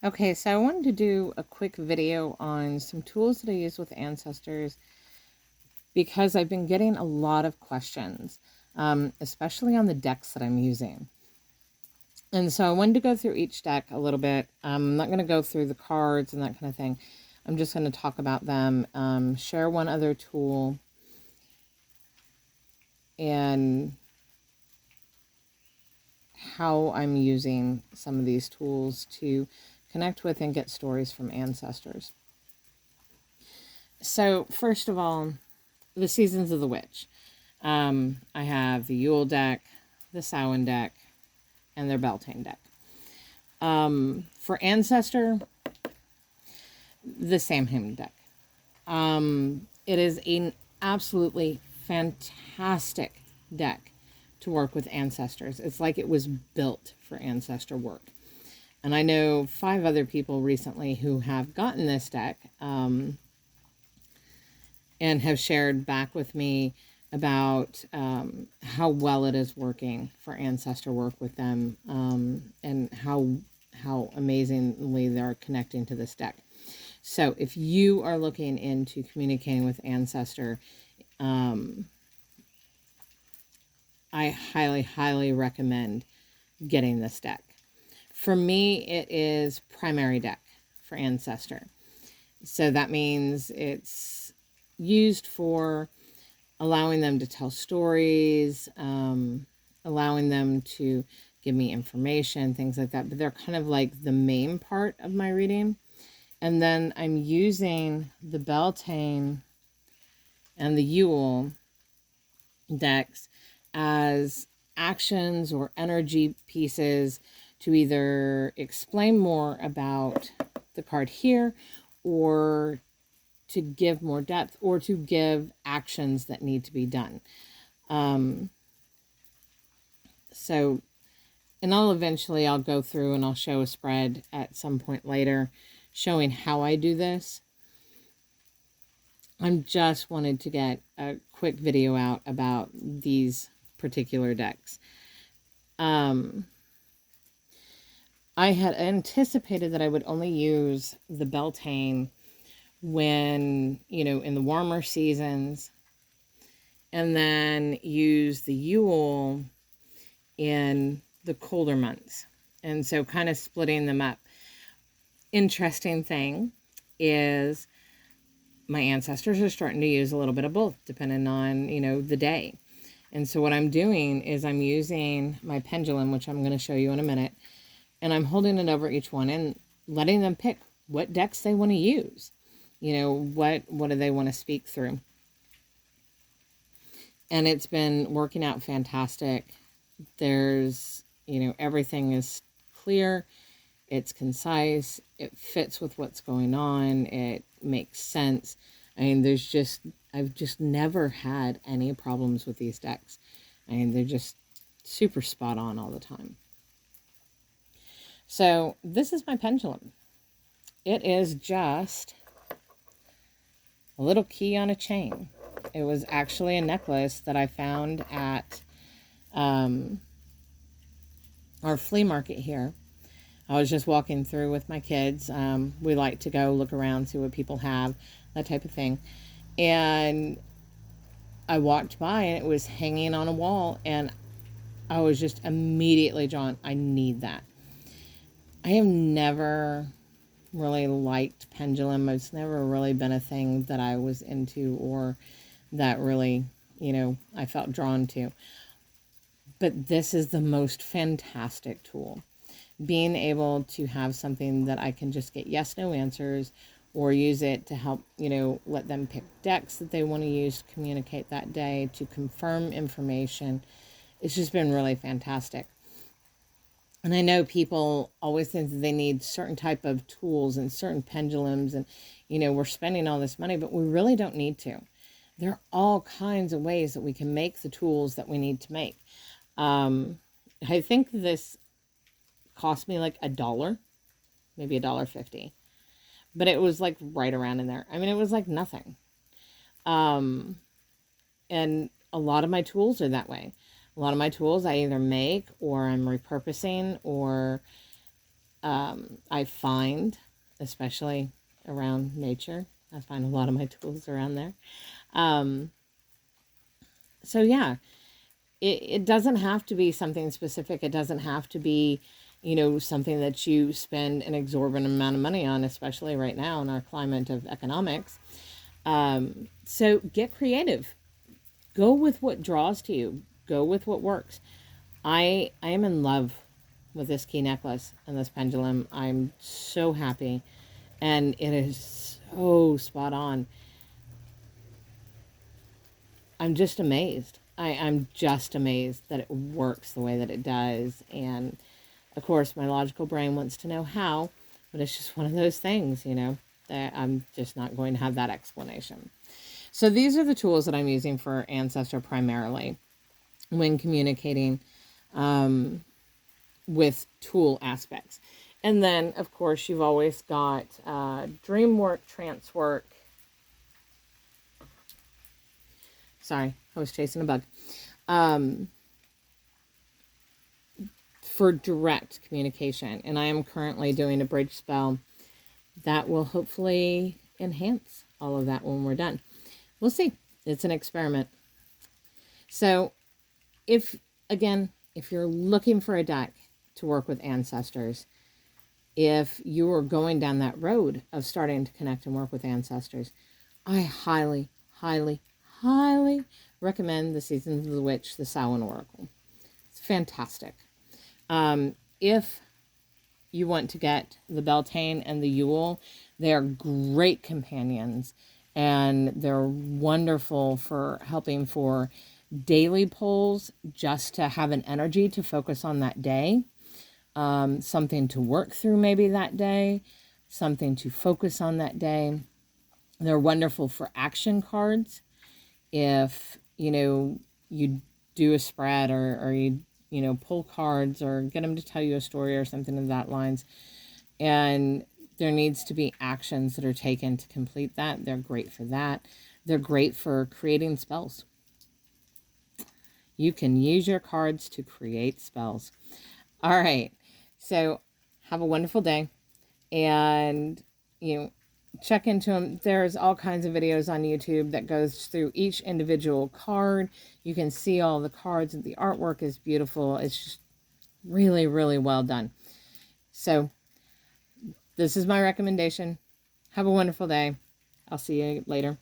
Okay, so I wanted to do a quick video on some tools that I use with Ancestors because I've been getting a lot of questions, especially on the decks that I'm using. And so I wanted to go through each deck a little bit. I'm not going to go through the cards and that kind of thing. I'm just going to talk about them, share one other tool, and how I'm using some of these tools to connect with and get stories from ancestors. So first of all, the Seasons of the Witch. I have the Yule deck, the Samhain deck, and their Beltane deck. For Ancestor, the Samhain deck. It is an absolutely fantastic deck to work with ancestors. It's like it was built for ancestor work. And I know 5 other people recently who have gotten this deck and have shared back with me about how well it is working for ancestor work with them, and how amazingly they're connecting to this deck. So if you are looking into communicating with ancestor, I highly recommend getting this deck. For me, it is primary deck for ancestor. So that means it's used for allowing them to tell stories, allowing them to give me information, things like that. But they're kind of like the main part of my reading. And then I'm using the Beltane and the Yule decks as actions or energy pieces to either explain more about the card here, or to give more depth, or to give actions that need to be done. So, and I'll go through and I'll show a spread at some point later showing how I do this. I just wanted to get a quick video out about these particular decks. I had anticipated that I would only use the Beltane when, in the warmer seasons, and then use the Yule in the colder months. And so kind of splitting them up. Interesting thing is my ancestors are starting to use a little bit of both, depending on, the day. And so what I'm doing is I'm using my pendulum, which I'm going to show you in a minute, and I'm holding it over each one and letting them pick what decks they want to use. What do they want to speak through? And it's been working out fantastic. There's, everything is clear. It's concise. It fits with what's going on. It makes sense. I mean, I've just never had any problems with these decks. I mean, they're just super spot on all the time. So this is my pendulum. It is just a little key on a chain. It was actually a necklace that I found at our flea market here. I was just walking through with my kids. We like to go look around, see what people have, that type of thing. And I walked by and it was hanging on a wall, and I was just immediately drawn. I need that. I have never really liked pendulum. It's never really been a thing that I was into, or that really, I felt drawn to. But this is the most fantastic tool. Being able to have something that I can just get yes, no answers, or use it to help, let them pick decks that they want to use to communicate that day, to confirm information. It's just been really fantastic. And I know people always think that they need certain type of tools and certain pendulums, and, we're spending all this money, but we really don't need to. There are all kinds of ways that we can make the tools that we need to make. I think this cost me like $1, maybe $1.50, but it was like right around in there. I mean, it was like nothing. And a lot of my tools are that way. A lot of my tools I either make, or I'm repurposing, or I find, especially around nature, I find a lot of my tools around there. Um, so yeah, it doesn't have to be something specific. It doesn't have to be, something that you spend an exorbitant amount of money on, especially right now in our climate of economics. So get creative. Go with what draws to you. Go with what works. I am in love with this key necklace and this pendulum. I'm so happy, and it is so spot on. I'm just amazed. I'm just amazed that it works the way that it does. And of course, my logical brain wants to know how, but it's just one of those things, that I'm just not going to have that explanation. So these are the tools that I'm using for Ancestor primarily when communicating with tool aspects. And then, of course, you've always got dream work, trance work. Sorry, I was chasing a bug. For direct communication. And I am currently doing a bridge spell that will hopefully enhance all of that when we're done. We'll see. It's an experiment. So if you're looking for a deck to work with ancestors, if you are going down that road of starting to connect and work with ancestors, I highly, highly, highly recommend the Seasons of the Witch, the Samhain Oracle. It's fantastic. If you want to get the Beltane and the Yule, they are great companions, and they're wonderful for helping for daily pulls, just to have an energy to focus on that day, something to work through maybe that day, something to focus on that day. They're wonderful for action cards. If, you do a spread, or you, pull cards, or get them to tell you a story or something of that lines, and there needs to be actions that are taken to complete that. They're great for that. They're great for creating spells. You can use your cards to create spells. All right. So have a wonderful day, and, check into them. There's all kinds of videos on YouTube that goes through each individual card. You can see all the cards, and the artwork is beautiful. It's just really, really well done. So this is my recommendation. Have a wonderful day. I'll see you later.